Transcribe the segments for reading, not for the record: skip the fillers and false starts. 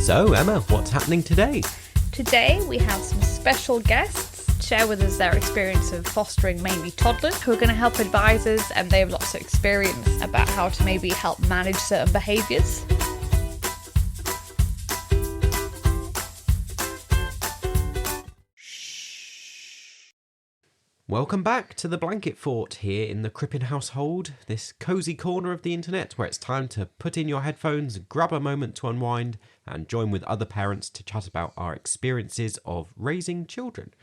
So, Emma, what's happening today? Today we have some special guests to share with us their experience of fostering mainly toddlers who are going to help advise us, and they have lots of experience about how to maybe help manage certain behaviours. Welcome back to the Blanket Fort here in the Crippen household, this cosy corner of the internet where it's time to put in your headphones, grab a moment to unwind and join with other parents to chat about our experiences of raising children.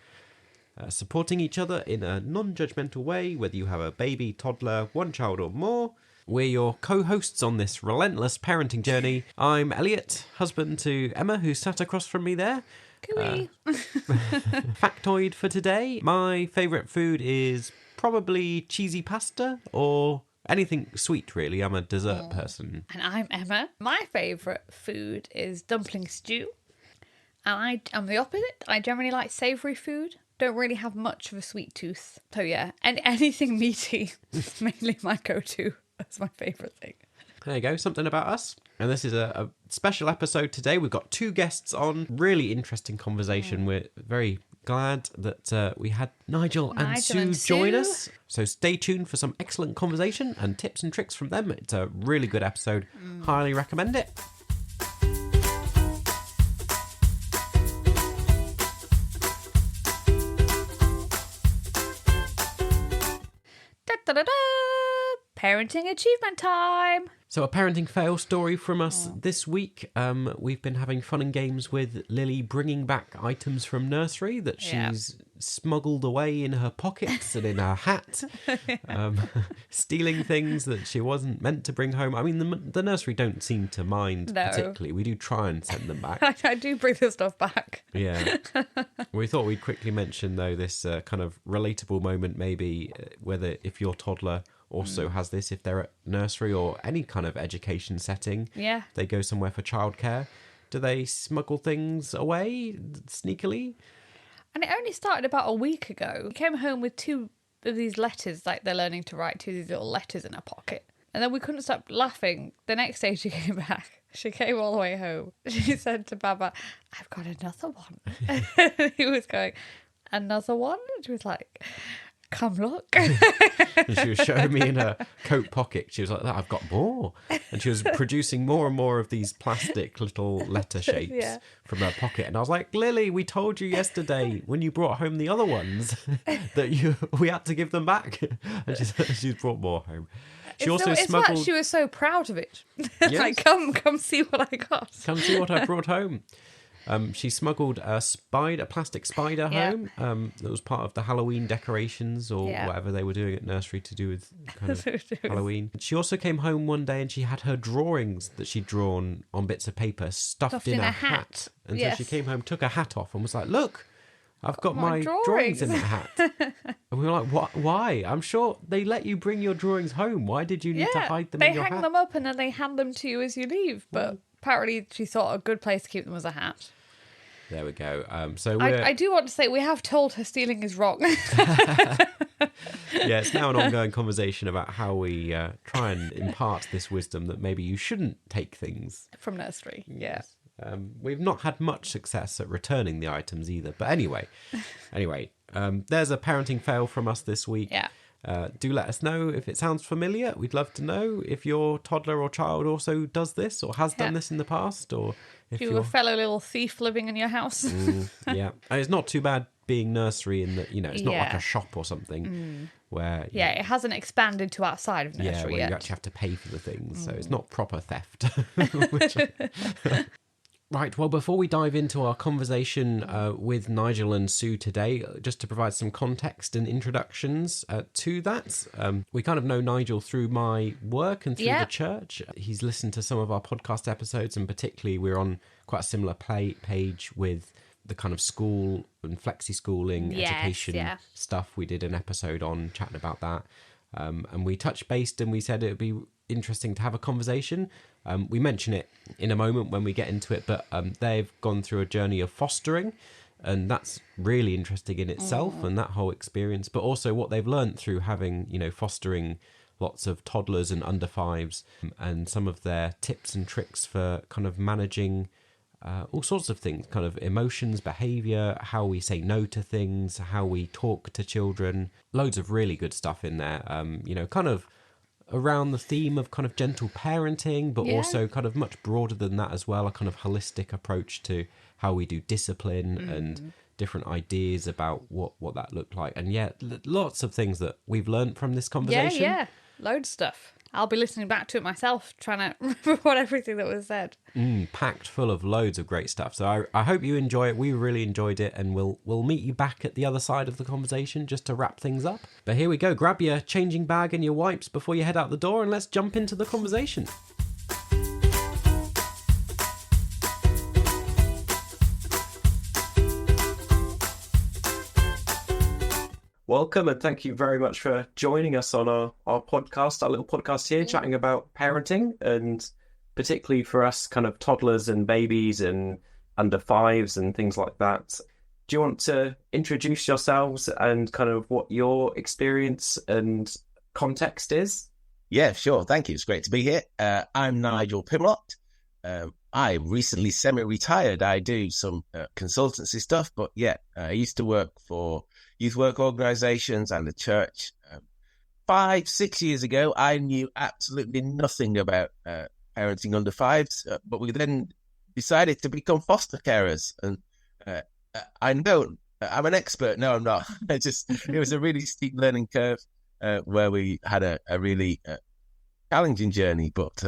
Supporting each other in a non-judgmental way, whether you have a baby, toddler, one child or more. We're your co-hosts on this relentless parenting journey. I'm Elliot, husband to Emma, who's sat across from me there. Factoid for today. My favourite food is probably cheesy pasta or anything sweet, really. I'm a dessert person. And I'm Emma. My favourite food is dumpling stew. And I'm the opposite. I generally like savoury food. Don't really have much of a sweet tooth. So yeah, and anything meaty is mainly my go-to. That's my favourite thing. There you go, something about us. And this is a special episode today. We've got two guests on. Really interesting conversation. We're very glad that we had Nigel and Sue join us. So stay tuned for some excellent conversation and tips and tricks from them. It's a really good episode. Highly recommend it. Da-da-da-da! Parenting achievement time! So a parenting fail story from us this week. We've been having fun and games with Lily bringing back items from nursery that she's smuggled away in her pockets and in her hat. Stealing things that she wasn't meant to bring home. I mean, the nursery don't seem to mind particularly. We do try and send them back. I do bring the stuff back. Yeah. We thought we'd quickly mention, though, this kind of relatable moment maybe, whether if your toddler also has this, if they're at nursery or any kind of education setting, they go somewhere for childcare, do they smuggle things away sneakily? And it only started about a week ago. He came home with two of these letters, like they're learning to write, two of these little letters in her pocket. And then we couldn't stop laughing. The next day she came back. She came all the way home. She said to Baba, "I've got another one." And he was going, "Another one?" And she was like, "Come look." And she was showing me in her coat pocket. She was like, "I've got more." And she was producing more and more of these plastic little letter shapes from her pocket. And I was like, "Lily, we told you yesterday when you brought home the other ones that we had to give them back." And she's brought more home. She also smuggled... Like she was so proud of it. Yes. Like, come see what I got. Come see what I brought home. She smuggled a plastic spider home. That was part of the Halloween decorations or whatever they were doing at nursery to do with kind of Halloween. She also came home one day and she had her drawings that she'd drawn on bits of paper stuffed in a hat. And so she came home, took her hat off and was like, "Look, I've got my drawings in the hat." And we were like, "What? Why? I'm sure they let you bring your drawings home. Why did you need to hide them in your hat?" They hang them up and then they hand them to you as you leave. But apparently she thought a good place to keep them was a hat. There we go. I do want to say we have told her stealing is wrong. Yeah, it's now an ongoing conversation about how we try and impart this wisdom that maybe you shouldn't take things from nursery. Yeah. We've not had much success at returning the items either. But anyway, there's a parenting fail from us this week. Yeah. Do let us know if it sounds familiar. We'd love to know if your toddler or child also does this or has done this in the past, or if you're a fellow little thief living in your house. Yeah, and it's not too bad being nursery in that, it's not like a shop or something where it hasn't expanded to outside of nursery where yet. you actually have to pay for the things, so it's not proper theft. Right, well, before we dive into our conversation with Nigel and Sue today, just to provide some context and introductions to that, we kind of know Nigel through my work and through the church. He's listened to some of our podcast episodes, and particularly we're on quite a similar page with the kind of school and flexi schooling education stuff. We did an episode on chatting about that, and we touched base and we said it would be interesting to have a conversation. We mention it in a moment when we get into it, but they've gone through a journey of fostering, and that's really interesting in itself and that whole experience, but also what they've learned through having, fostering lots of toddlers and under fives, and some of their tips and tricks for kind of managing all sorts of things, kind of emotions, behaviour, how we say no to things, how we talk to children. Loads of really good stuff in there, kind of around the theme of kind of gentle parenting, but also kind of much broader than that as well, a kind of holistic approach to how we do discipline and different ideas about what that looked like. And lots of things that we've learned from this conversation. Yeah, loads of stuff. I'll be listening back to it myself, trying to remember what everything that was said. Packed full of loads of great stuff. So I hope you enjoy it. We really enjoyed it, and we'll meet you back at the other side of the conversation just to wrap things up. But here we go. Grab your changing bag and your wipes before you head out the door, and let's jump into the conversation. Welcome, and thank you very much for joining us on our podcast, our little podcast here, chatting about parenting, and particularly for us kind of toddlers and babies and under fives and things like that. Do you want to introduce yourselves and kind of what your experience and context is? Yeah, sure. Thank you. It's great to be here. I'm Nigel Pimlott. I recently semi-retired. I do some consultancy stuff, but I used to work for youth work organisations and the church. 5-6 years ago, I knew absolutely nothing about parenting under fives, but we then decided to become foster carers. And I know I'm an expert. No, I'm not. It was a really steep learning curve where we had a really challenging journey. But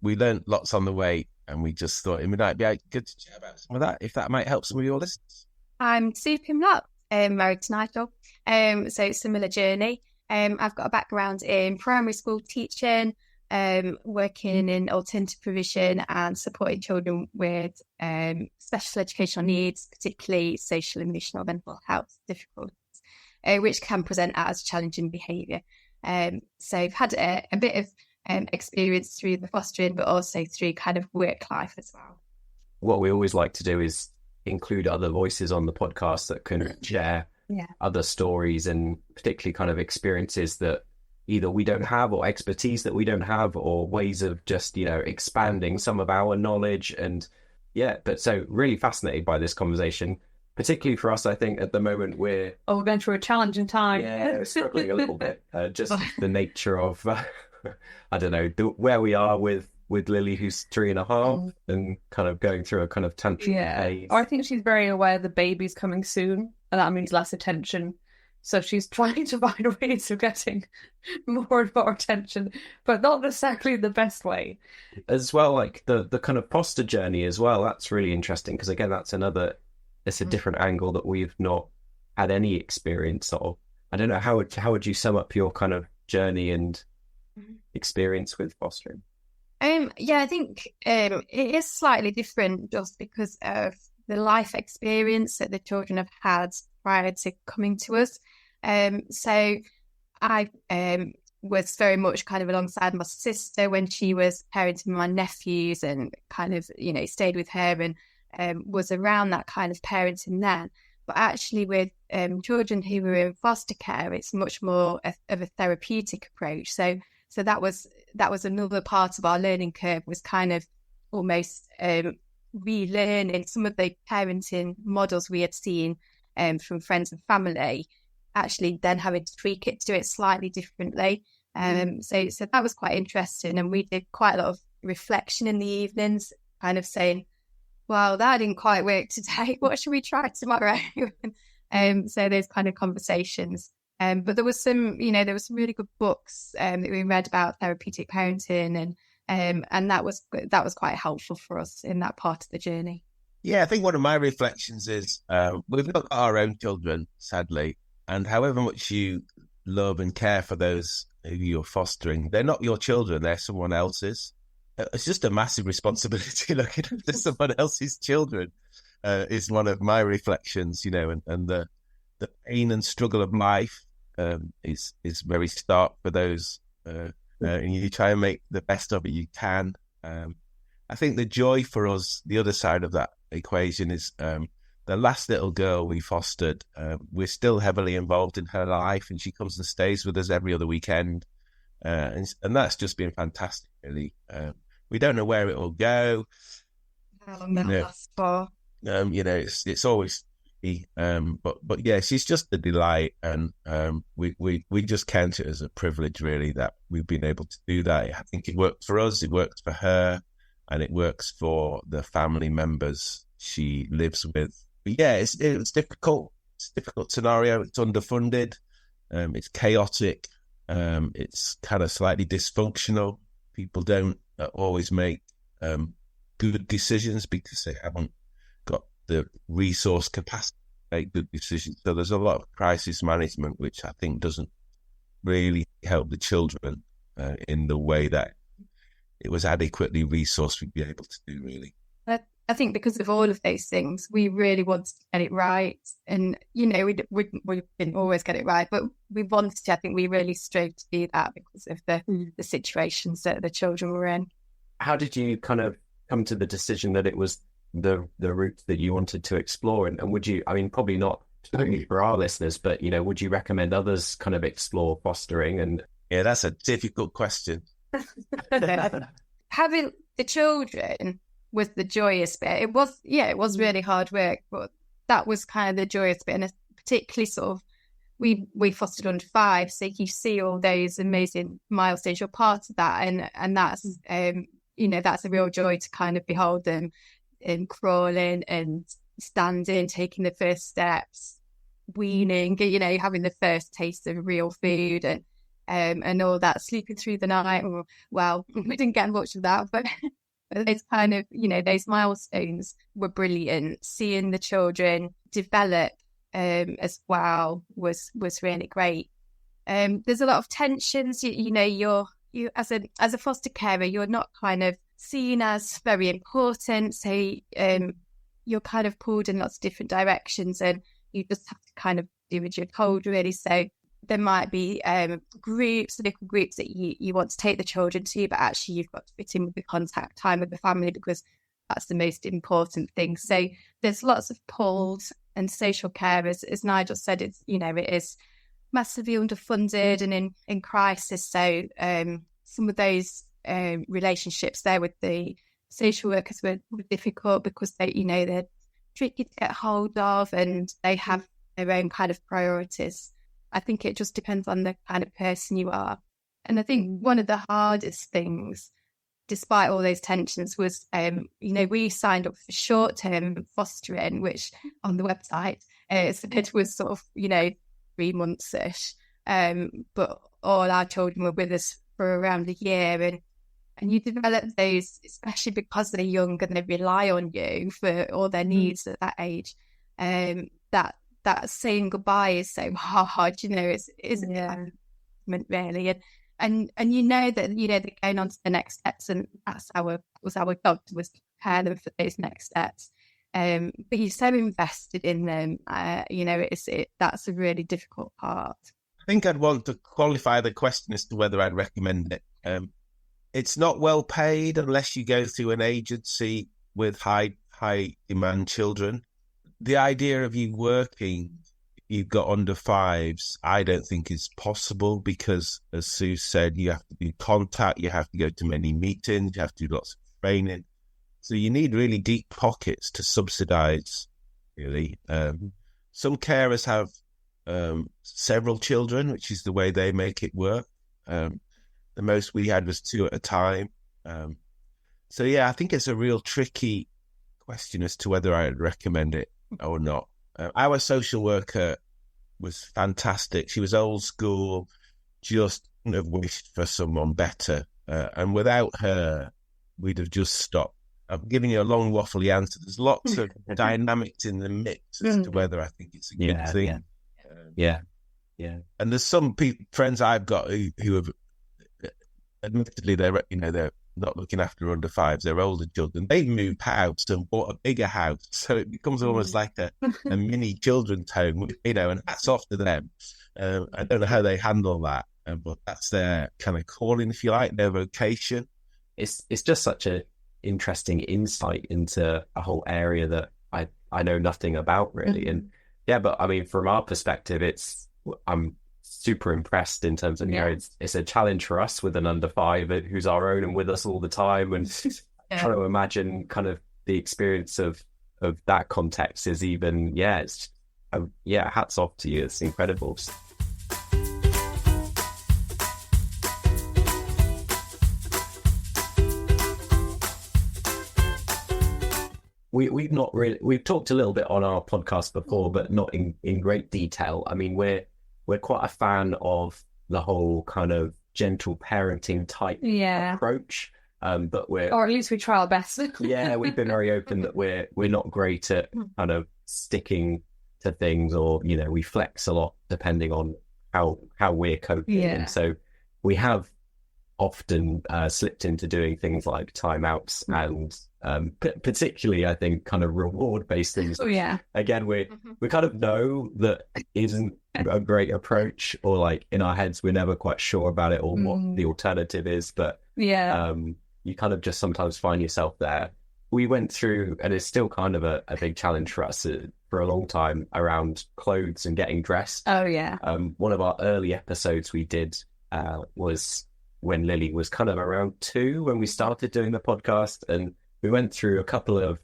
we learned lots on the way, and we just thought it might be good to chat about some of that, if that might help some of your listeners. I'm Sue Pimlott. Married to Nigel, so similar journey. I've got a background in primary school teaching, working in alternative provision and supporting children with special educational needs, particularly social, emotional, mental health difficulties, which can present as challenging behaviour. So I've had a bit of experience through the fostering, but also through kind of work life as well. What we always like to do is include other voices on the podcast that can share other stories, and particularly kind of experiences that either we don't have, or expertise that we don't have, or ways of just, expanding some of our knowledge. And but so really fascinated by this conversation, particularly for us. I think at the moment we're going through a challenging time. We're struggling a little bit, just the nature of I don't know, where we are with Lily, who's 3.5, and kind of going through a kind of tantrum phase. I think she's very aware the baby's coming soon, and that means less attention. So she's trying to find ways of getting more and more attention, but not necessarily the best way. As well, like the kind of foster journey as well, that's really interesting, because again, it's a different angle that we've not had any experience of. I don't know, how would you sum up your kind of journey and experience with fostering? I think it is slightly different just because of the life experience that the children have had prior to coming to us. So I was very much kind of alongside my sister when she was parenting my nephews, and kind of, stayed with her and was around that kind of parenting then. But actually with children who were in foster care, it's much more of a therapeutic approach. So that was another part of our learning curve, was kind of almost relearning some of the parenting models we had seen from friends and family, actually then having to tweak it to do it slightly differently. So that was quite interesting, and we did quite a lot of reflection in the evenings, kind of saying, well, that didn't quite work today, what should we try tomorrow? So those kind of conversations. But there was some really good books that we read about therapeutic parenting, and that was quite helpful for us in that part of the journey. Yeah, I think one of my reflections is we've got our own children, sadly, and however much you love and care for those who you're fostering, they're not your children, they're someone else's. It's just a massive responsibility looking after someone else's children is one of my reflections, and the pain and struggle of life is very stark for those, and you try and make the best of it you can. I think the joy for us, the other side of that equation, is the last little girl we fostered. We're still heavily involved in her life, and she comes and stays with us every other weekend, and that's just been fantastic, really. We don't know where it will go. how long that Yeah. lasts for. It's always, but yeah, she's just a delight, and we just count it as a privilege, really, that we've been able to do that. I think it worked for us, it works for her, and it works for the family members she lives with. But yeah, it's difficult. It's a difficult scenario. It's underfunded. It's chaotic. It's kind of slightly dysfunctional. People don't always make good decisions because they haven't got the resource capacity to make good decisions. So there's a lot of crisis management, which I think doesn't really help the children in the way that it was adequately resourced to be able to do, really. I think because of all of those things, we really wanted to get it right. And, we didn't always get it right, but we wanted to. I think we really strove to do that because of the situations that the children were in. How did you kind of come to the decision that it was the route that you wanted to explore? And would you, I mean, probably not for our listeners, but, would you recommend others kind of explore fostering? And yeah, that's a difficult question. Having the children was the joyous bit. It was really hard work, but that was kind of the joyous bit. And particularly sort of, we fostered under 5, so you see all those amazing milestones. You're part of that, and that's that's a real joy to kind of behold them and crawling and standing, taking the first steps, weaning, having the first taste of real food and all that, sleeping through the night. Well, we didn't get much of that, but it's kind of, those milestones were brilliant. Seeing the children develop as well was really great. There's a lot of tensions. You as a foster carer, you're not kind of seen as very important, so you're kind of pulled in lots of different directions, and you just have to kind of do as you're told, really. So there might be little groups that you want to take the children to, but actually you've got to fit in with the contact time with the family because that's the most important thing. So there's lots of pulls, and social care, as Nigel said, it is massively underfunded and in crisis. So some of those relationships there with the social workers were difficult because they're tricky to get hold of and they have their own kind of priorities. I think it just depends on the kind of person you are. And I think one of the hardest things, despite all those tensions, was, we signed up for short-term fostering, which on the website, it was sort of, 3 months-ish. But all our children were with us for around a year. And you develop those, especially because they're young and they rely on you for all their needs at that age. That saying goodbye is so hard, it's an commitment, really. And that, they're going on to the next steps, and that's our job, was to prepare them for those next steps. But you're so invested in them, that's a really difficult part. I think I'd want to qualify the question as to whether I'd recommend it. It's not well paid unless you go through an agency with high demand children. The idea of you working, you've got under 5s, I don't think is possible because, as Sue said, you have to do contact, you have to go to many meetings, you have to do lots of training. So you need really deep pockets to subsidise, really. Some carers have several children, which is the way they make it work. The most we had was 2 at a time. So, yeah, I think it's a real tricky question as to whether I'd recommend it or not. Our social worker was fantastic. She was old school, just couldn't have wished for someone better. And without her, we'd have just stopped. I'm giving you a long waffly answer. There's lots of dynamics in the mix as to whether I think it's a good thing. Yeah. And there's some friends I've got who have, admittedly, they're not looking after under 5s. They're older children. They've moved house and bought a bigger house, so it becomes almost like a mini children's home. And hats off to them. I don't know how they handle that, but that's their kind of calling, if you like, their vocation. It's just such a interesting insight into a whole area that I know nothing about, really. And but I mean, from our perspective, I'm super impressed in terms of it's a challenge for us with an under 5 who's our own and with us all the time, and trying to imagine kind of the experience of that context is even, it's hats off to you. It's incredible. We've talked a little bit on our podcast before, but not in great detail. I mean, we're quite a fan of the whole kind of gentle parenting type approach. But or at least we try our best. We've been very open that we're not great at kind of sticking to things, or we flex a lot depending on how we're coping. And so we have often slipped into doing things like timeouts and particularly, I think, kind of reward-based things. Again, we kind of know that isn't a great approach, or like in our heads we're never quite sure about it or what the alternative is, but you kind of just sometimes find yourself there. We went through, and it's still kind of a big challenge for us for a long time, around clothes and getting dressed. One of our early episodes we did was when Lily was kind of around 2 when we started doing the podcast, and we went through a couple of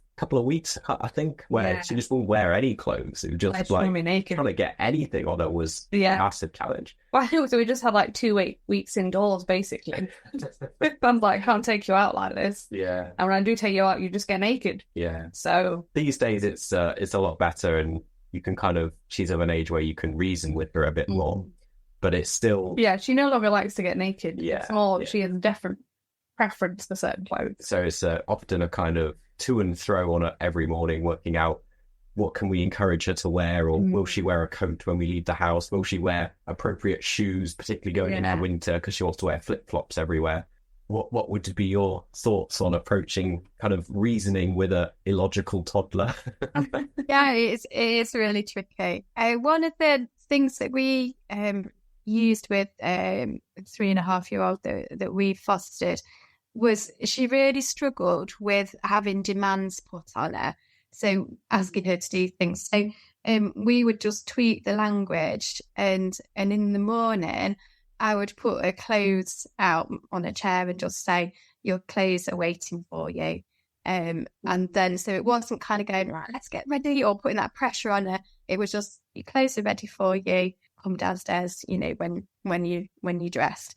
weeks, I think, where she just wouldn't wear any clothes. It was just like naked. Trying to get anything on it was a massive challenge. Well, so we just had like 2 weeks indoors, basically. I'm like, can't take you out like this. And when I do take you out, you just get naked. So these days it's a lot better, and you can kind of, she's of an age where you can reason with her a bit more, but it's still... she no longer likes to get naked. It's more, she has a different preference for certain clothes. So it's often a kind of to and fro on it every morning, working out what can we encourage her to wear, or will she wear a coat when we leave the house? Will she wear appropriate shoes, particularly going into winter, because she wants to wear flip-flops everywhere? What would be your thoughts on approaching kind of reasoning with a illogical toddler? It is really tricky. One of the things that we used with a 3.5-year-old that we fostered was she really struggled with having demands put on her, so asking her to do things. So we would just tweak the language, and in the morning I would put her clothes out on a chair and just say, your clothes are waiting for you. And then, so it wasn't kind of going, right, let's get ready, or putting that pressure on her. It was just, your clothes are ready for you, come downstairs, when you dressed.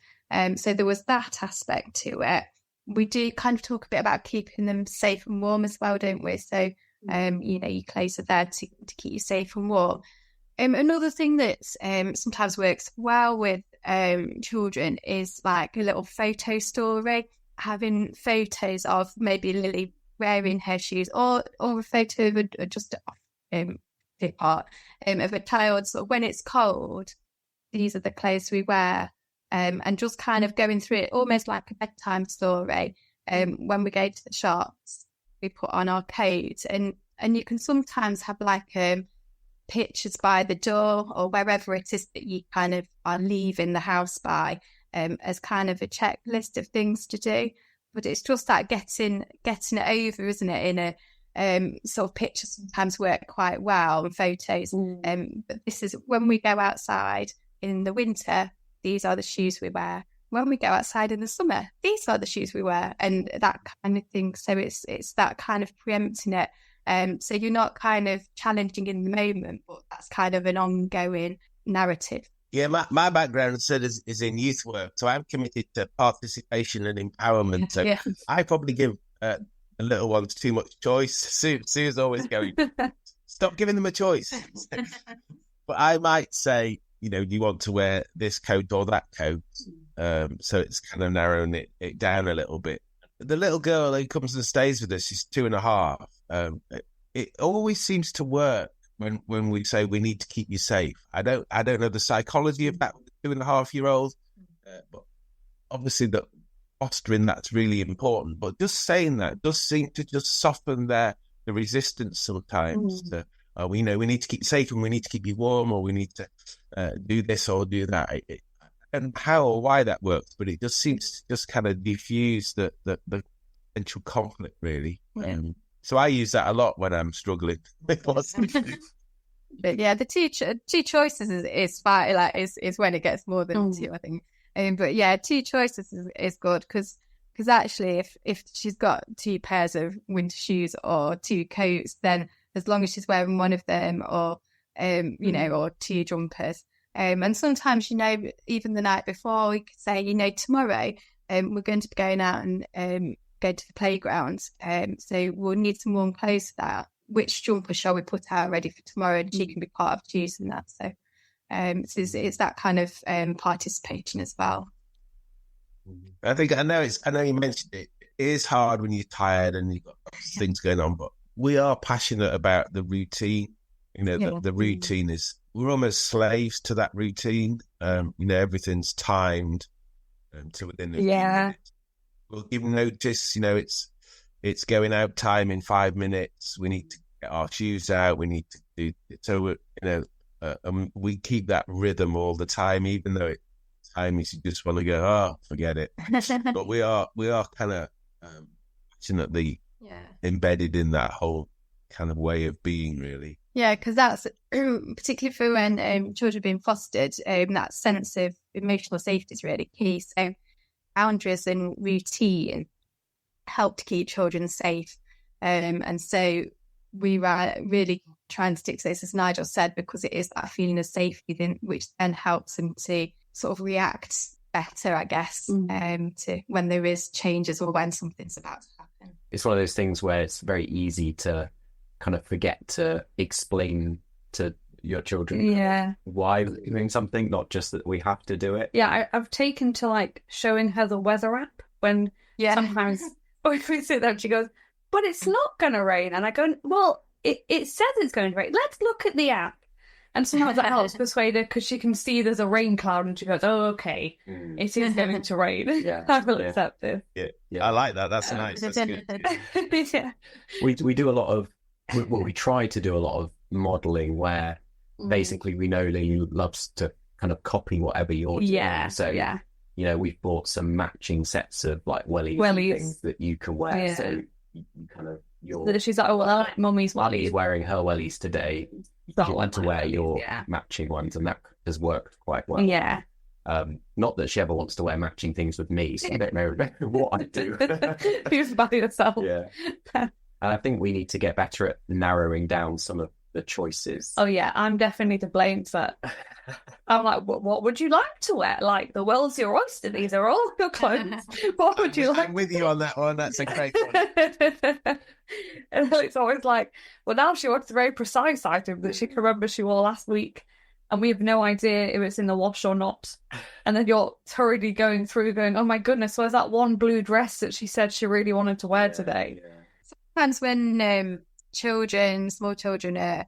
So there was that aspect to it. We do kind of talk a bit about keeping them safe and warm as well, don't we? So, your clothes are there to keep you safe and warm. Another thing that sometimes works well with children is like a little photo story, having photos of maybe Lily wearing her shoes, or a photo of just part of a child. So when it's cold, these are the clothes we wear. And just kind of going through it almost like a bedtime story. When we go to the shops, we put on our coat, and you can sometimes have like pictures by the door or wherever it is that you kind of are leaving the house by, as kind of a checklist of things to do. But it's just that getting it over, isn't it? In a sort of pictures sometimes work quite well, and photos. But this is when we go outside in the winter, these are the shoes we wear. When we go outside in the summer, these are the shoes we wear, and that kind of thing. So it's that kind of preempting it. So you're not kind of challenging in the moment, but that's kind of an ongoing narrative. Yeah, my background is in youth work, so I'm committed to participation and empowerment. So I probably give little ones too much choice. Sue's always going, stop giving them a choice. But I might say, you want to wear this coat or that coat. So it's kind of narrowing it down a little bit. The little girl who comes and stays with us, she's 2.5. It always seems to work when we say we need to keep you safe. I don't know the psychology of that 2.5-year-old, but obviously that fostering that's really important. But just saying that does seem to just soften the resistance sometimes. We need to keep you safe, and we need to keep you warm, or we need to do this or do that. And how or why that works, but it just seems to just kind of diffuse the potential conflict, really. So I use that a lot when I'm struggling. But yeah, the two choices is fine. Like is when it gets more than 2, I think. But yeah, 2 choices is good, because Because actually, if she's got 2 pairs of winter shoes or 2 coats, then as long as she's wearing one of them, or or 2 jumpers, and sometimes, even the night before, we could say, tomorrow, we're going to be going out and go to the playground, so we'll need some warm clothes for that. Which jumper shall we put out ready for tomorrow? And she can be part of choosing that. So, it's that kind of participation as well. I know you mentioned it. It is hard when you're tired and you've got things going on, but we are passionate about the routine. The routine is, we're almost slaves to that routine. Everything's timed to within a few minutes. We'll give notice, it's going out time in 5 minutes. We need to get our shoes out. We need to do it. So, we keep that rhythm all the time, even though times you just want to go, forget it. But we are kind of passionately embedded in that whole kind of way of being, really. Yeah, because that's particularly for when children are being fostered, that sense of emotional safety is really key. So boundaries and routine help to keep children safe. And so we were really trying to stick to this, as Nigel said, because it is that feeling of safety, which then helps them to sort of react better, I guess, to when there is changes or when something's about to happen. It's one of those things where it's very easy to kind of forget to explain to your children why they're doing something, not just that we have to do it. Yeah, I've taken to showing her the weather app when sometimes if we sit there and she goes, but it's not going to rain. And I go, well, it says it's going to rain. Let's look at the app. And sometimes that helps persuade her because she can see there's a rain cloud and she goes, oh, okay, it is going to rain. I will accept it. Yeah, I like that. That's nice. That's good. We do a lot of, we try to do a lot of modelling where basically we know Lily loves to kind of copy whatever you're doing. So, we've bought some matching sets of wellies and things that you can wear. Yeah. So you kind of, she's like, oh, well, I like mummy's wellies. Lily's wearing her wellies today. You want to wear your matching ones, and that has worked quite well. Yeah. Not that she ever wants to wear matching things with me, so I don't know what I do. Just by yourself. Yeah. And I think we need to get better at narrowing down some of the choices. Oh yeah, I'm definitely to blame for that. I'm like, what would you like to wear? Like, the world's your oyster. These are all your clothes. What would you like? I'm with you on that one. That's a great one. And it's always like, well, now she wants a very precise item that she can remember she wore last week, and we have no idea if it's in the wash or not. And then you're hurriedly going through going, oh my goodness, where's that one blue dress that she said she really wanted to wear today? Yeah. Sometimes when small children are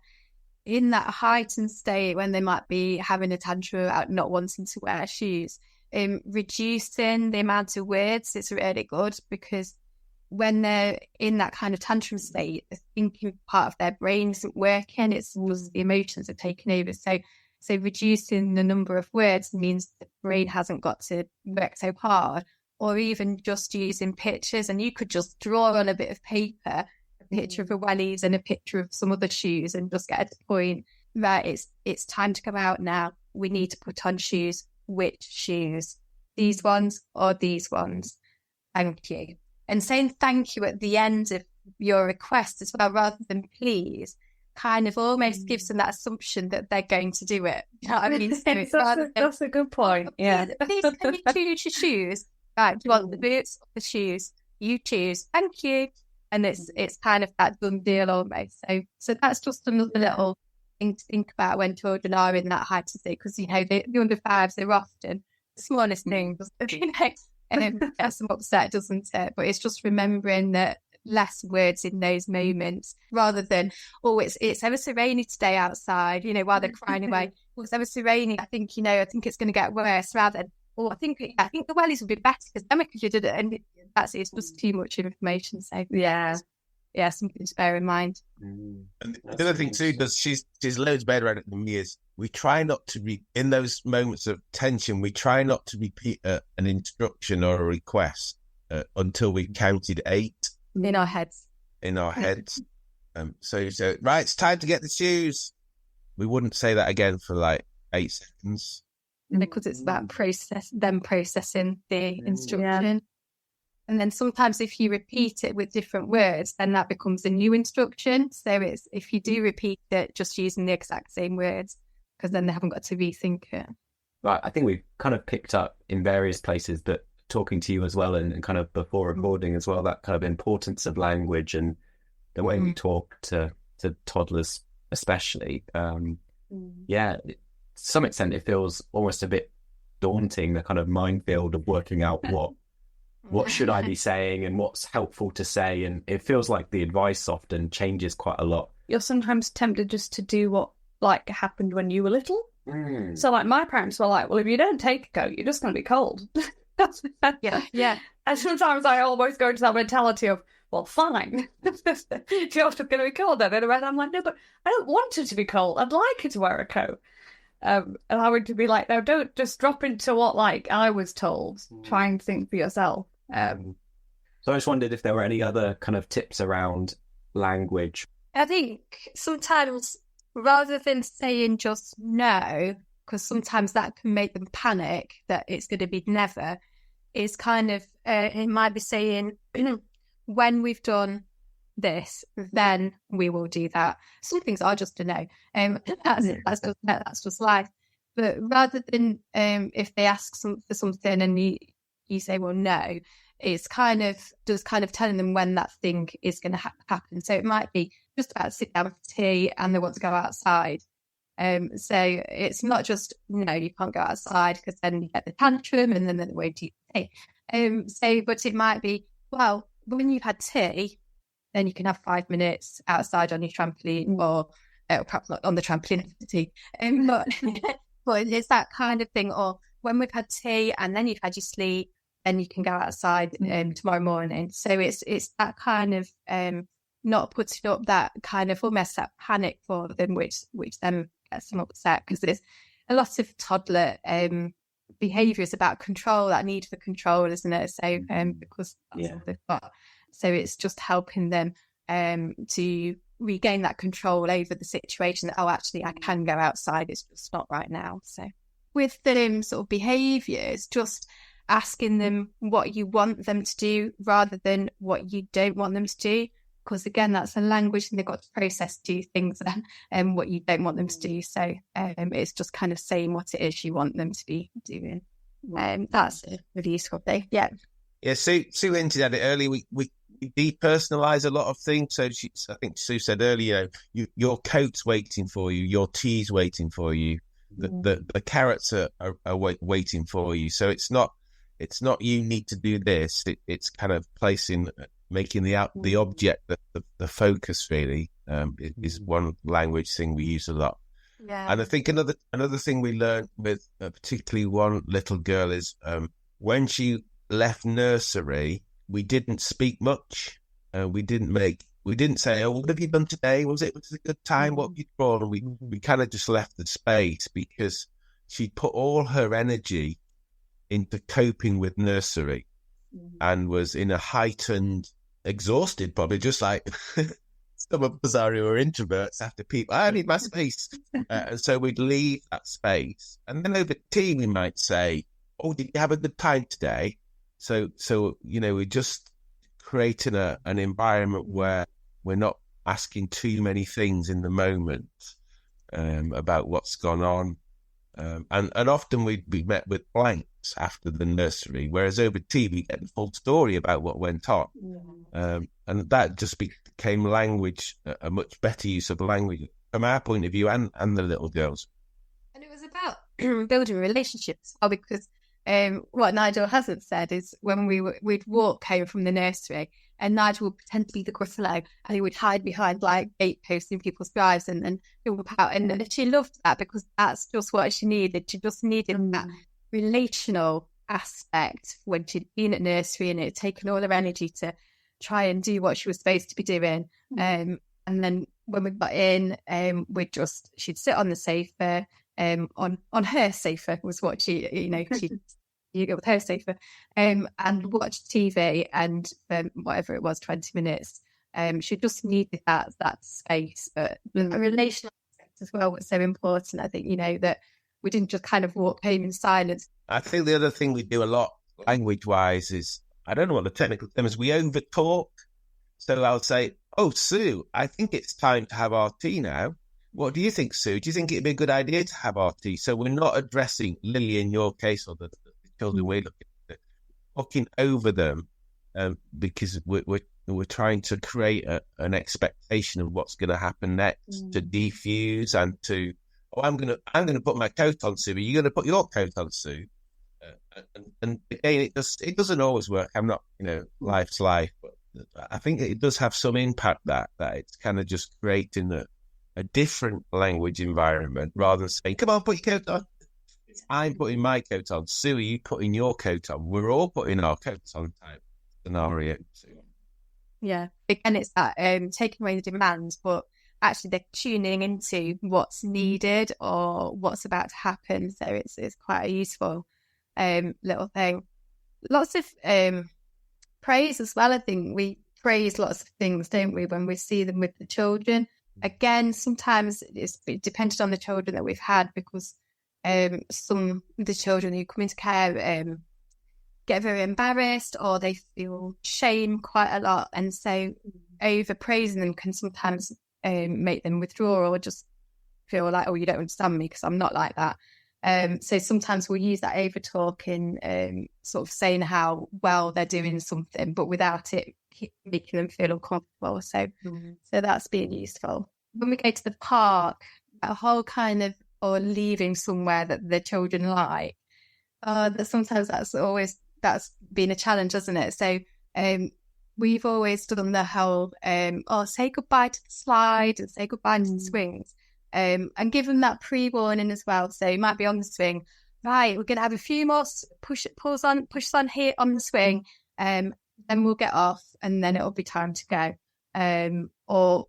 in that heightened state, when they might be having a tantrum about not wanting to wear shoes, reducing the amount of words is really good, because when they're in that kind of tantrum state, the thinking part of their brain isn't working. It's the emotions are taking over. So reducing the number of words means the brain hasn't got to work so hard. Or even just using pictures, and you could just draw on a bit of paper a picture of a wellies and a picture of some other shoes, and just get to the point that it's time to go out now. We need to put on shoes. Which shoes? These ones or these ones? Thank you. And saying thank you at the end of your request as well, rather than please, kind of almost gives them that assumption that they're going to do it. You know what I mean? So that's a good point. Yeah. Please, can you choose your shoes? Right, do you want the boots or the shoes? You choose. Thank you. And it's kind of that done deal almost. So that's just another little thing to think about when children are in that heightened state, because the under fives, they're often the smallest things. Gets them upset, doesn't it? But it's just remembering that less words in those moments, rather than, oh, it's ever so rainy today outside, while they're crying away. Oh, it's ever so rainy. I think it's going to get worse. Rather than, oh, I think the wellies will be better because you did it, and it's just too much information. So yeah, something to bear in mind. And the other thing too, because she's loads better at it than me, is we try not to in those moments of tension, we try not to repeat an instruction or a request until we counted 8 in our heads. So right, it's time to get the shoes. We wouldn't say that again for like 8 seconds. Because it's about processing the instruction. And then sometimes if you repeat it with different words, then that becomes a new instruction. So it's if you do repeat it, just using the exact same words, because then they haven't got to rethink it. Right, I think we've kind of picked up in various places, but talking to you as well and kind of before recording as well, that kind of importance of language and the way we talk to toddlers especially. Yeah, to some extent it feels almost a bit daunting, the kind of minefield of working out what should I be saying and what's helpful to say. And it feels like the advice often changes quite a lot. You're sometimes tempted just to do what like happened when you were little. So like my parents were like, well, if you don't take a coat, you're just going to be cold. Yeah. And sometimes I almost go into that mentality of, well, fine. If you're just going to be cold then. And I'm like, no, but I don't want her to be cold. I'd like her to wear a coat. And I would be like, no, don't just drop into what like I was told. Try and think for yourself. So I just wondered if there were any other kind of tips around language. I think sometimes rather than saying just no, because sometimes that can make them panic that it's going to be never, is kind of, it might be saying, when we've done this, then we will do that. Some things are just a no. That's just life. But rather than if they ask for something and you say, well, no, it's kind of just kind of telling them when that thing is going to happen. So it might be just about to sit down for tea and they want to go outside. So it's not just, no, you can't go outside because then you get the tantrum and then they won't eat tea. But it might be, well, when you've had tea, then you can have 5 minutes outside on your trampoline, or perhaps not on the trampoline after tea. But it's that kind of thing. Or when we've had tea and then you've had your sleep, then you can go outside tomorrow morning. So it's that kind of not putting up that kind of almost that panic for them, which then gets them upset, because there's a lot of toddler behaviour is about control, that need for control, isn't it? So because that's all they've got. So it's just helping them to regain that control over the situation, that, oh, actually, I can go outside. It's just not right now. So with the sort of behaviours, just asking them what you want them to do rather than what you don't want them to do. Because, again, that's a language and they've got to process, do things and what you don't want them to do. So it's just kind of saying what it is you want them to be doing. That's a really useful thing. Yeah. Yeah, Sue hinted at it earlier. We depersonalise a lot of things. So I think Sue said earlier, your coat's waiting for you, your tea's waiting for you, the carrots are waiting for you. So it's not you need to do this. It's kind of making the object the focus really is one language thing we use a lot. Yeah. And I think another thing we learned with particularly one little girl is when she left nursery, we didn't speak much. We didn't say, oh, what have you done today? Was it a good time? What have you drawn? And we kind of just left the space, because she put all her energy into coping with nursery and was in a heightened, exhausted, probably just like some of us are who are introverts after people. I need my space. And so we'd leave that space. And then over tea, we might say, oh, did you have a good time today? So we're just creating an environment where we're not asking too many things in the moment about what's gone on. And often we'd be met with blanks after the nursery, whereas over tea we get the full story about what went on. And that just became language, a much better use of language from our point of view and the little girls. And it was about building relationships, because what Nigel hasn't said is when we'd walk home from the nursery and Nigel would pretend to be the Gruffalo and he would hide behind like gateposts in people's drives and jump out. And she loved that, because that's just what she needed. She just needed that relational aspect when she'd been at nursery and it had taken all her energy to try and do what she was supposed to be doing. And then when we got in, she'd sit on the sofa, on her sofa was what she go with her sofa, and watch TV, and whatever it was, 20 minutes. She just needed that space. But the relational aspect as well was so important. I think, that we didn't just kind of walk home in silence. I think the other thing we do a lot language-wise is I don't know what the technical term is, we over talk. So I'll say, "Oh, Sue, I think it's time to have our tea now. What do you think, Sue? Do you think it'd be a good idea to have our tea?" So we're not addressing Lily in your case, or the children we're looking at, talking over them, because we're trying to create an expectation of what's going to happen next, to defuse and to, "Oh, I'm gonna put my coat on, Sue. Are you going to put your coat on, Sue?" And again, it doesn't always work. I'm not, life's life, but I think it does have some impact that it's kind of just creating a different language environment, rather than saying, "Come on, put your coat on." I'm putting my coat on. Sue, are you putting your coat on? We're all putting our coats on type scenario. Yeah. And it's that taking away the demands, but actually they're tuning into what's needed or what's about to happen. So it's quite a useful little thing. Lots of praise as well. I think we praise lots of things, don't we, when we see them with the children. Again, sometimes it's dependent on the children that we've had, because some of the children who come into care get very embarrassed, or they feel shame quite a lot, and so over praising them can sometimes make them withdraw, or just feel like, "Oh, you don't understand me because I'm not like that." So sometimes we'll use that over talk in sort of saying how well they're doing something, but without it making them feel uncomfortable. So that's been useful. When we go to the park, a whole kind of, or leaving somewhere that the children like, sometimes that's been a challenge, hasn't it? So we've always done the whole, say goodbye to the slide and say goodbye to the swings. And give them that pre-warning as well. So you might be on the swing, right, we're going to have a few more pushes on here on the swing, then we'll get off, and then it'll be time to go. Or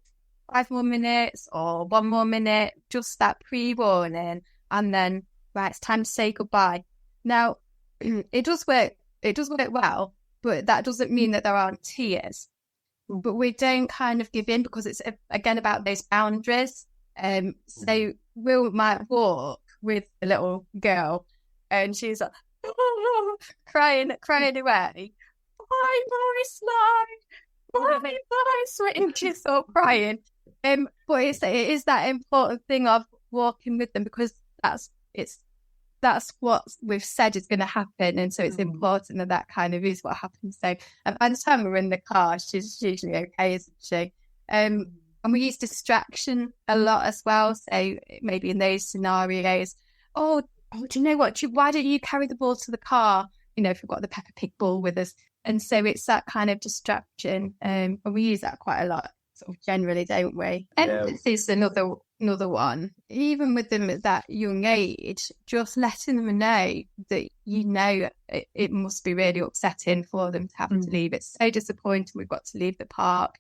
5 more minutes, or 1 more minute, just that pre-warning, and then, right, it's time to say goodbye. Now, it does work well, but that doesn't mean that there aren't tears. But we don't kind of give in, because it's, again, about those boundaries. So Will might walk with the little girl, and she's like, crying away. "Bye, my slide, bye, my slide," and she's all crying. But it is that important thing of walking with them, because that's what we've said is going to happen, and so it's important that kind of is what happens. So by the time we're in the car, she's usually okay, isn't she? And we use distraction a lot as well. So maybe in those scenarios, "Oh, do you know what? Why don't you carry the ball to the car? If we've got the Peppa Pig ball with us." And so it's that kind of distraction. And we use that quite a lot, sort of generally, don't we? Empathy is another one. Even with them at that young age, just letting them know that, it must be really upsetting for them to have to leave. It's so disappointing we've got to leave the park.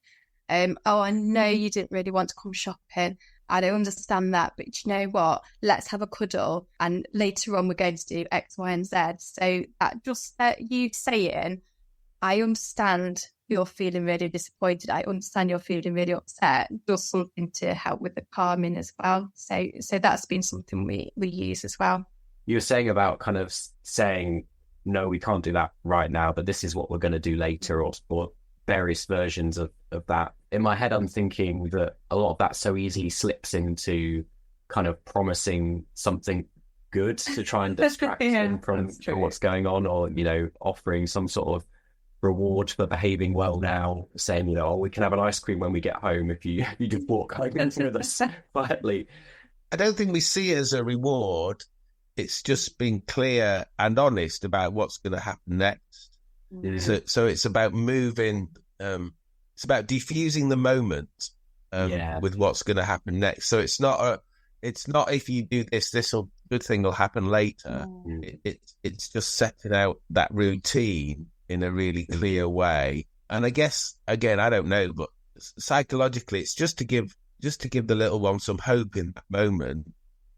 "Oh, I know you didn't really want to come shopping. I don't understand that, but you know what? Let's have a cuddle, and later on we're going to do X, Y, and Z." So that just you saying, "I understand you're feeling really disappointed. I understand you're feeling really upset," does something to help with the calming as well. So that's been something we use as well. You were saying about kind of saying, "No, we can't do that right now, but this is what we're going to do later," or various versions of that. In my head, I'm thinking that a lot of that so easily slips into kind of promising something good to try and distract them from what's going on, or, offering some sort of reward for behaving well now, saying, "Oh, we can have an ice cream when we get home if you just walk home with us quietly." I don't think we see it as a reward. It's just being clear and honest about what's going to happen next. So it's about moving. It's about diffusing the moment with what's going to happen next. So it's not if you do this good thing will happen later. It's just setting out that routine in a really clear way. And I guess, again, I don't know, but psychologically, it's just to give the little one some hope in that moment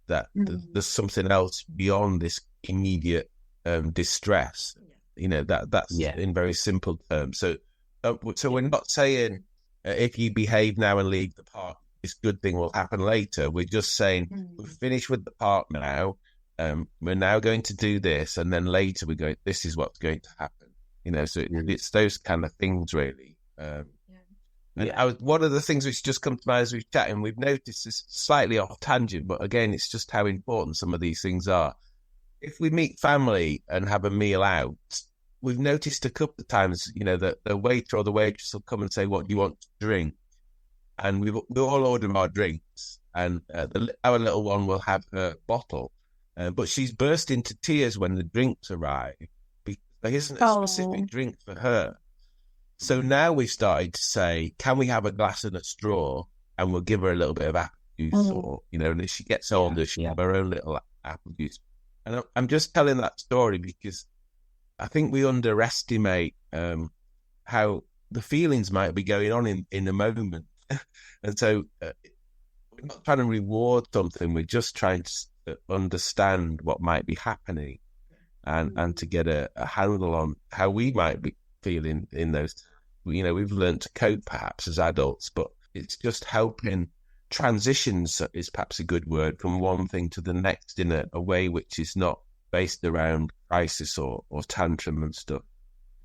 that there's something else beyond this immediate distress. That's in very simple terms. So we're not saying if you behave now and leave the park, this good thing will happen later. We're just saying we're finished with the park now. We're now going to do this, and then later this is what's going to happen. So it's those kind of things, really. One of the things which just come to mind as we've chatting, we've noticed is slightly off tangent, but again, it's just how important some of these things are. If we meet family and have a meal out, we've noticed a couple of times, that the waiter or the waitress will come and say, "What do you want to drink?" And we'll all order our drinks, and our little one will have her bottle, but she's burst into tears when the drinks arrive because there isn't a specific drink for her. So now we've started to say, "Can we have a glass and a straw?" And we'll give her a little bit of apple juice, or and as she gets older, she'll have her own little apple juice. And I'm just telling that story because I think we underestimate how the feelings might be going on in the moment. And so we're not trying to reward something, we're just trying to understand what might be happening and to get a handle on how we might be feeling in those. We've learned to cope perhaps as adults, but it's just helping transitions is perhaps a good word from one thing to the next in a way which is not based around crisis or tantrum and stuff.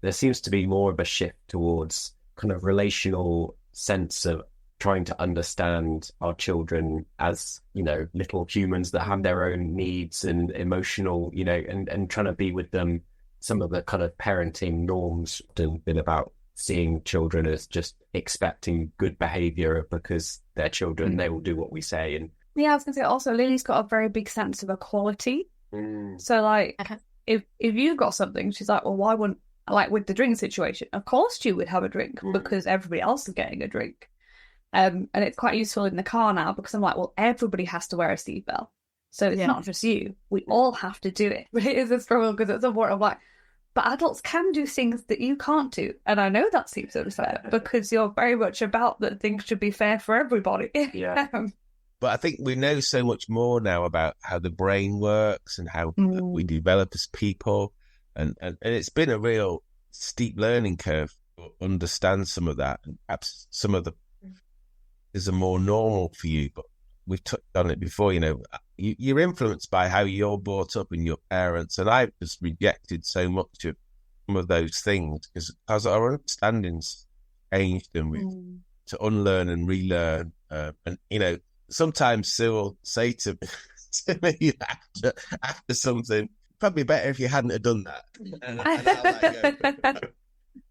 There seems to be more of a shift towards kind of relational sense of trying to understand our children as, little humans that have their own needs and emotional, and trying to be with them. Some of the kind of parenting norms have been about seeing children as just expecting good behaviour because they're children, they will do what we say. And yeah, I was going to say also, Lily's got a very big sense of equality. So like, if you got something, she's like, well, why wouldn't, like with the drink situation, of course you would have a drink because everybody else is getting a drink. And it's quite useful in the car now because I'm like, well, everybody has to wear a seatbelt. So it's not just you. We all have to do it. But it is a struggle because at some point I'm like, but adults can do things that you can't do. And I know that seems unfair because you're very much about that things should be fair for everybody. Yeah. But I think we know so much more now about how the brain works and how we develop as people. And it's been a real steep learning curve to understand some of that. And perhaps some of the is a more normal for you, but we've touched on it before, you're influenced by how you're brought up and your parents. And I've just rejected so much of some of those things because as our understandings changed and we've to unlearn and relearn. And, sometimes Sue will say to me after something, probably better if you hadn't have done that. And I'll like,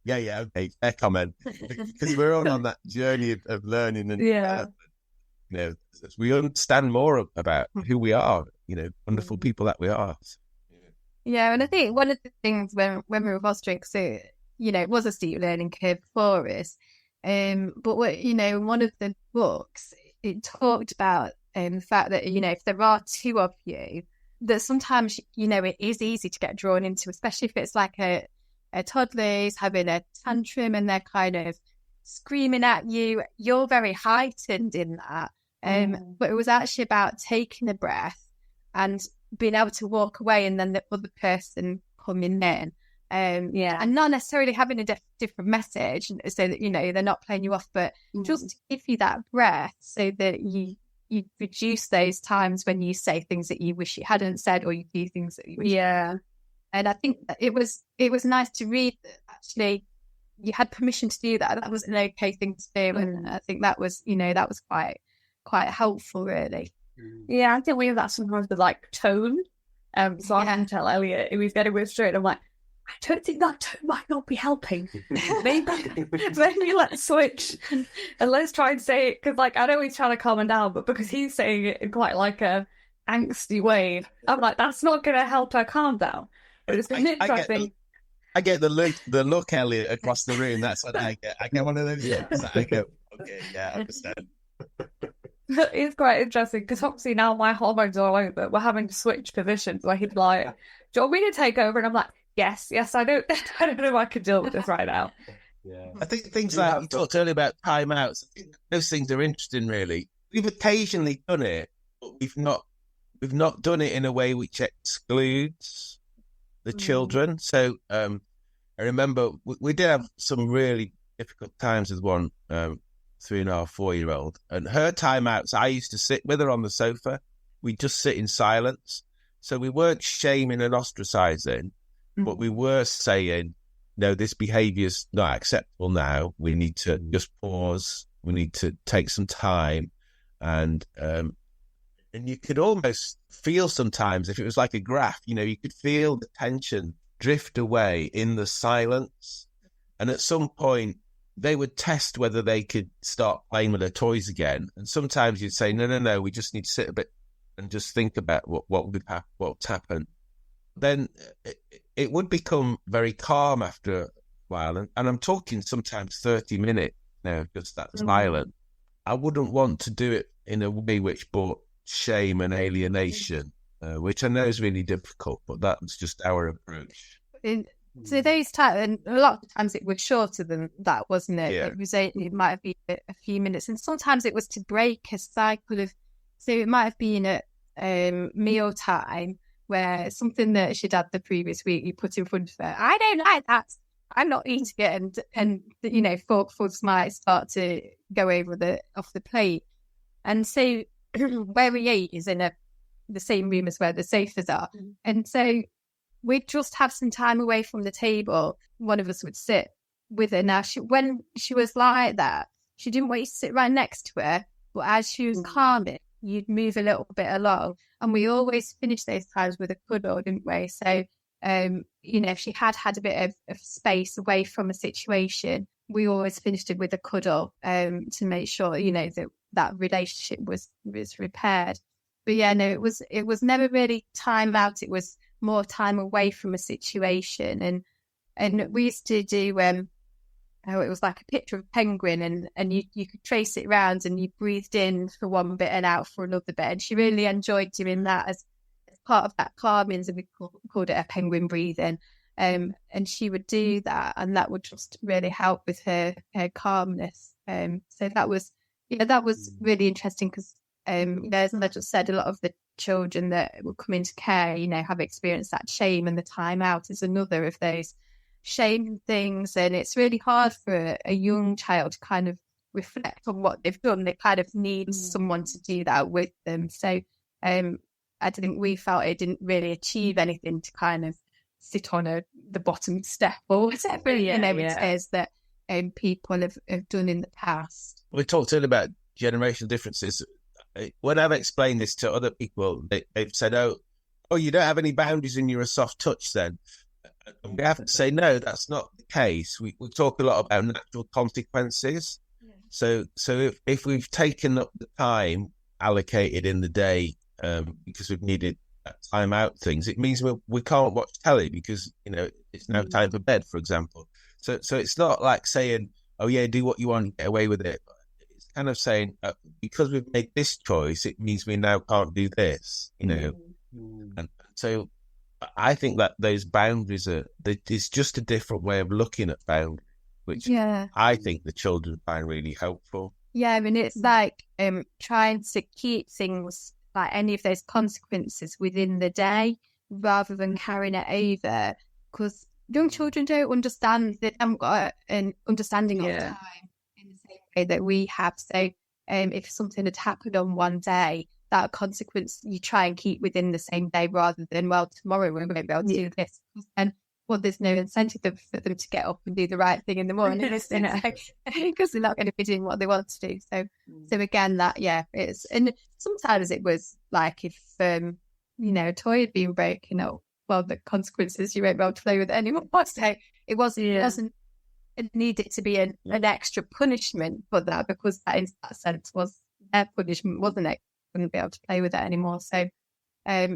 yeah, okay, fair comment. Because we're all on that journey of learning and we understand more about who we are, wonderful people that we are. Yeah, and I think one of the things when we were fostering, so it was a steep learning curve for us. But what in one of the books, it talked about the fact that if there are two of you, that sometimes it is easy to get drawn into, especially if it's like a toddler's having a tantrum and they're kind of screaming at you. You're very heightened in that. But it was actually about taking a breath and being able to walk away and then the other person coming in. And not necessarily having a different message so that, they're not playing you off, but just to give you that breath so that you reduce those times when you say things that you wish you hadn't said or you do things that you wish. Yeah. And I think that it was nice to read that actually you had permission to do that. That was an okay thing to do. And I think that was, that was quite helpful, really. Yeah, I think we have that sometimes with like tone. So I can tell Elliot if he's getting with straight, I'm like, I don't think that tone might not be helping. maybe let's switch and let's try and say it because like I know he's trying to calm him down, but because he's saying it in quite like a angsty way, I'm like, that's not going to help her calm down. But it's been interesting. I get the look, Elliot, across the room. That's what I get. I get one of those looks. I go, okay, yeah, I understand. It's quite interesting because obviously now my hormones are all over. We're having to switch positions where he's like, do you want me to take over? And I'm like, yes, I don't know if I can deal with this right now. Yeah. I think things like you talked earlier about timeouts, I think those things are interesting, really. We've occasionally done it, but we've not done it in a way which excludes the children. So I remember we did have some really difficult times with one 3.5, 4-year-old, and her timeouts, I used to sit with her on the sofa. We'd just sit in silence. So we weren't shaming and ostracizing, but we were saying, no, this behaviour's not acceptable now. We need to just pause. We need to take some time. And you could almost feel sometimes, if it was like a graph, you could feel the tension drift away in the silence. And at some point, they would test whether they could start playing with their toys again. And sometimes you'd say, no, we just need to sit a bit and just think about what would happen. Then it would become very calm after a while. And I'm talking sometimes 30 minutes now, just that silent. I wouldn't want to do it in a way which brought shame and alienation, which I know is really difficult, but that's just our approach. So those times, and a lot of times it was shorter than that, wasn't it? Yeah. It might have been a few minutes, and sometimes it was to break a cycle of. So it might have been at meal time where something that she'd had the previous week you put in front of her. I don't like that. I'm not eating it, and forkfuls might start to go off the plate, and so where we eat is in the same room as where the sofas are, and so we'd just have some time away from the table. One of us would sit with her. Now, when she was like that, she didn't want you to sit right next to her, but as she was calming, you'd move a little bit along. And we always finished those times with a cuddle, didn't we? So, if she had a bit of space away from a situation, we always finished it with a cuddle to make sure, that relationship was repaired. But yeah, no, it was never really time out. It was more time away from a situation. And we used to do, it was like a picture of a penguin and you could trace it around and you breathed in for one bit and out for another bit. And she really enjoyed doing that as part of that calming, so we called it a penguin breathing. And she would do that, and that would just really help with her calmness. So that was really interesting because, as I just said, a lot of the children that will come into care, have experienced that shame, and the time out is another of those shame things. And it's really hard for a young child to kind of reflect on what they've done. They kind of need someone to do that with them. So I think we felt it didn't really achieve anything to kind of sit on the bottom step or whatever it is that people have done in the past. We talked earlier about generational differences. When I've explained this to other people, they've said, oh, you don't have any boundaries and you're a soft touch then. And we have to say, no, that's not the case. We talk a lot about natural consequences. Yeah. So if we've taken up the time allocated in the day because we've needed that time out things, it means we can't watch telly because, it's now time for bed, for example. So it's not like saying, oh yeah, do what you want, get away with it. It's kind of saying, because we've made this choice, it means we now can't do this, And so I think that those boundaries it's just a different way of looking at boundaries, which I think the children find really helpful. Yeah, I mean, it's like trying to keep things, like any of those consequences, within the day rather than carrying it over, because young children don't understand, they haven't got an understanding of time in the same way that we have. So if something had happened on one day, that consequence you try and keep within the same day rather than, well, tomorrow we won't be able to do this. And there's no incentive for them to get up and do the right thing in the morning, because they're not going to be doing what they want to do. So again, that it's, and sometimes it was like if a toy had been broken, well, the consequences, you won't be able to play with it anymore. So it wasn't. It needed to be an extra punishment for that, because that in that sense was their punishment, wasn't it? Wouldn't be able to play with it anymore. So so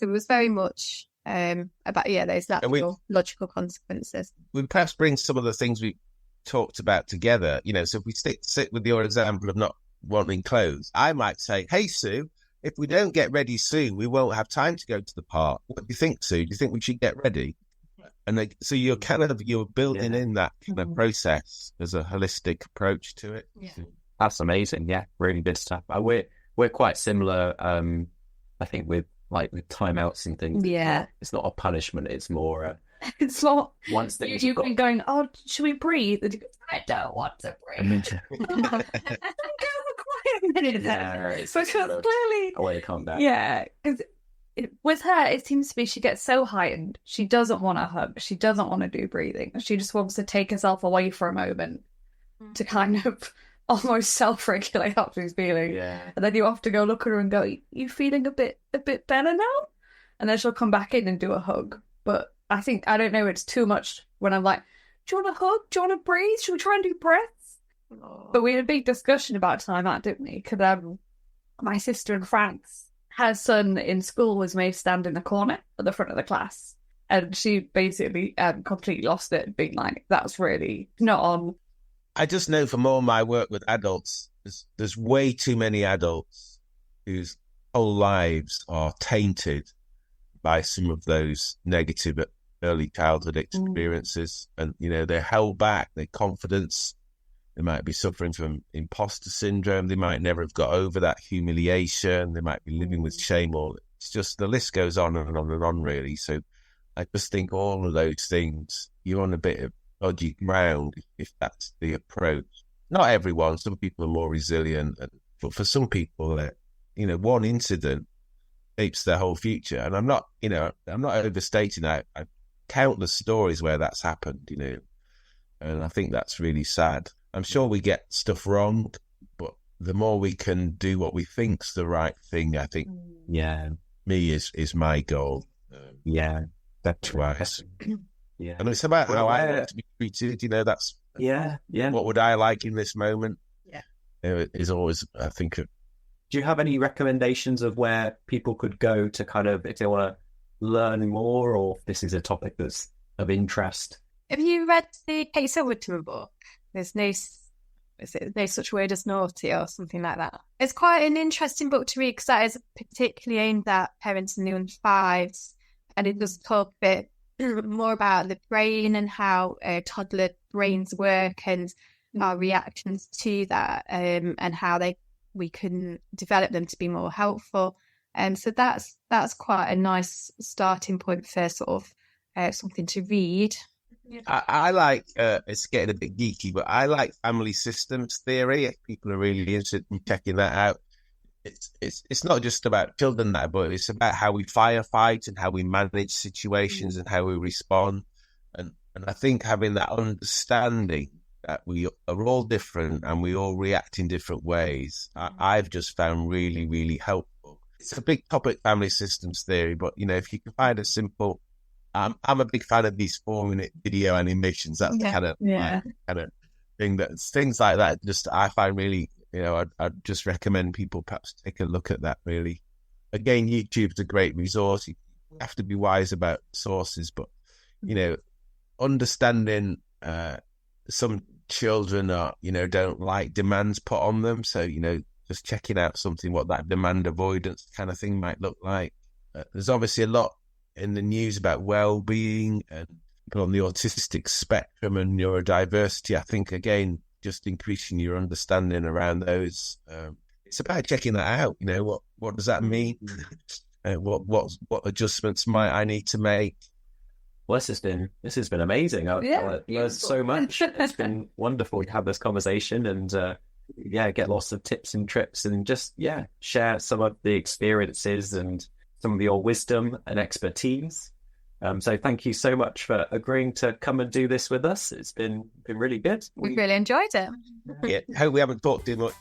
it was very much about those natural logical consequences. We perhaps bring some of the things we talked about together. So if we sit with your example of not wanting clothes, I might say, hey Sue, if we don't get ready soon, we won't have time to go to the park. What do you think, Sue? Do you think we should get ready? And so you're building in that kind of process as a holistic approach to it. Yeah. That's amazing. Yeah, really good stuff. We're quite similar. I think with timeouts and things. Yeah, it's not a punishment. It's more. It's not. Once things you've been going, oh, should we breathe? And you go, I don't want to breathe. Go for quiet minute. Yeah, so clearly, a way to calm down. Yeah, because with her, it seems to be she gets so heightened. She doesn't want to hug. She doesn't want to do breathing. She just wants to take herself away for a moment to kind of almost self-regulate how she's feeling. Yeah. And then you have to go look at her and go, "You feeling a bit better now?" And then she'll come back in and do a hug. But I don't know, it's too much when I'm like, "Do you want a hug? Do you want to breathe? Should we try and do breaths?" Oh. But we had a big discussion about time out, didn't we? Because my sister in France, her son in school was made stand in the corner at the front of the class. And she basically completely lost it, being like, "That's really not on." I just know from all my work with adults, there's way too many adults whose whole lives are tainted by some of those negative early childhood experiences. And, they're held back, their confidence. They might be suffering from imposter syndrome. They might never have got over that humiliation. They might be living with shame. It's just the list goes on and on and on, really. So I just think all of those things, you're on a bit of dodgy ground if that's the approach. Not everyone. Some people are more resilient, but for some people, one incident shapes their whole future. And I'm not overstating that. I've countless stories where that's happened, and I think that's really sad. I'm sure we get stuff wrong, but the more we can do what we think's the right thing, I think. Yeah, me is my goal. That's right. Yeah, and it's about how I want to be treated. That's What would I like in this moment? Yeah, it is always, I think. Do you have any recommendations of where people could go to kind of, if they want to learn more, or if this is a topic that's of interest? Have you read the Kate Silverton book? There's no such word as naughty or something like that. It's quite an interesting book to read because that is particularly aimed at parents in the under fives, and it does talk a bit more about the brain and how toddler brains work and our reactions to that, and how we can develop them to be more helpful. So that's quite a nice starting point for sort of something to read. I like, it's getting a bit geeky, but I like family systems theory. If people are really interested in checking that out, it's not just about children, but it's about how we firefight and how we manage situations and how we respond. And I think having that understanding that we are all different and we all react in different ways, I've just found really, really helpful. It's a big topic, family systems theory, but if you can find a simple, I'm a big fan of these 4-minute video animations. That's kind of thing. Things like that. Just I find really, I'd just recommend people perhaps take a look at that. Really, again, YouTube's a great resource. You have to be wise about sources, but understanding some children are don't like demands put on them. So just checking out something what that demand avoidance kind of thing might look like. There's obviously a lot in the news about well-being and people on the autistic spectrum and neurodiversity. I think, again, just increasing your understanding around those. It's about checking that out. What does that mean? What adjustments might I need to make? Well, this has been amazing. I've learned so much. It's been wonderful to have this conversation and get lots of tips and trips and just share some of the experiences and some of your wisdom and expertise. So thank you so much for agreeing to come and do this with us. It's been really good. We've really enjoyed it. Yeah, hope we haven't talked too much.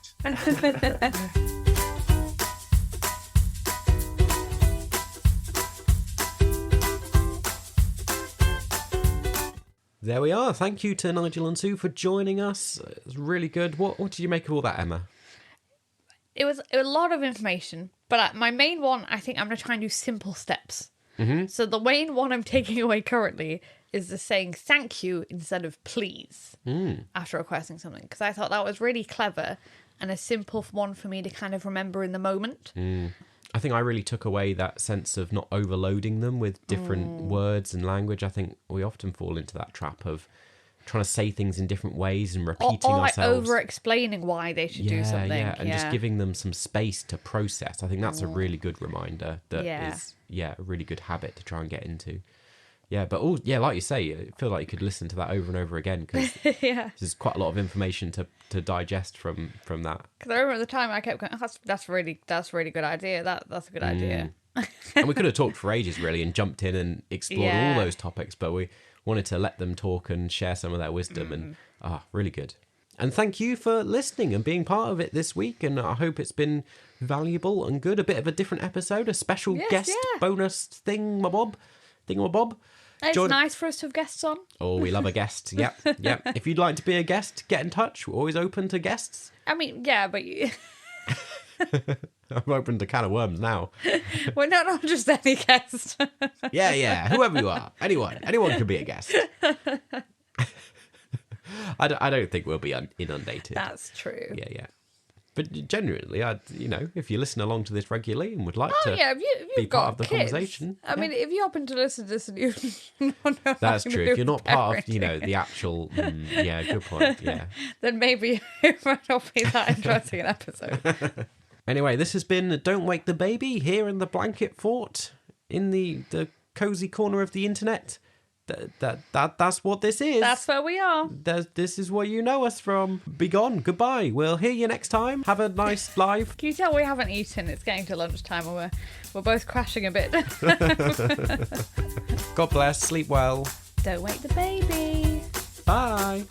There we are. Thank you to Nigel and Sue for joining us. It was really good. What did you make of all that, Emma? It was a lot of information, but my main one, I think I'm going to try and do simple steps. Mm-hmm. So the main one I'm taking away currently is the saying thank you instead of please after requesting something, because I thought that was really clever and a simple one for me to kind of remember in the moment. I think I really took away that sense of not overloading them with different words and language. I think we often fall into that trap of trying to say things in different ways and repeating or ourselves. Over-explaining why they should do something. And just giving them some space to process. I think that's a really good reminder that is a really good habit to try and get into. Yeah, but like you say, I feel like you could listen to that over and over again because there's quite a lot of information to digest from that. Because I remember at the time I kept going, that's a really good idea. That's a good idea. And we could have talked for ages, really, and jumped in and explored all Yeah. those topics, but we wanted to let them talk and share some of their wisdom, and really good. And thank you for listening and being part of it this week, and I hope it's been valuable and good. A bit of a different episode, a special Yes, guest yeah. bonus thingamabob. It's Join- nice for us to have guests on. Oh, we love a guest. Yep. If you'd like to be a guest, get in touch. We're always open to guests. I mean, yeah, but I'm open to a can of worms now. we're not just any guest. Yeah. Whoever you are. Anyone can be a guest. I don't think we'll be inundated. That's true. Yeah. But genuinely, if you listen along to this regularly and would like Oh, to yeah, if you've be got part of the kids, conversation. I mean, if you happen to listen to this and you don't know That's how true. to If you're not part of, parenting, the actual, good point. Yeah. then maybe it might not be that interesting an episode. Anyway, this has been Don't Wake the Baby here in the blanket fort in the cozy corner of the internet. That's what this is. That's where we are. This is what you know us from. Be gone. Goodbye. We'll hear you next time. Have a nice life. Can you tell we haven't eaten? It's getting to lunchtime and we're both crashing a bit. God bless. Sleep well. Don't wake the baby. Bye.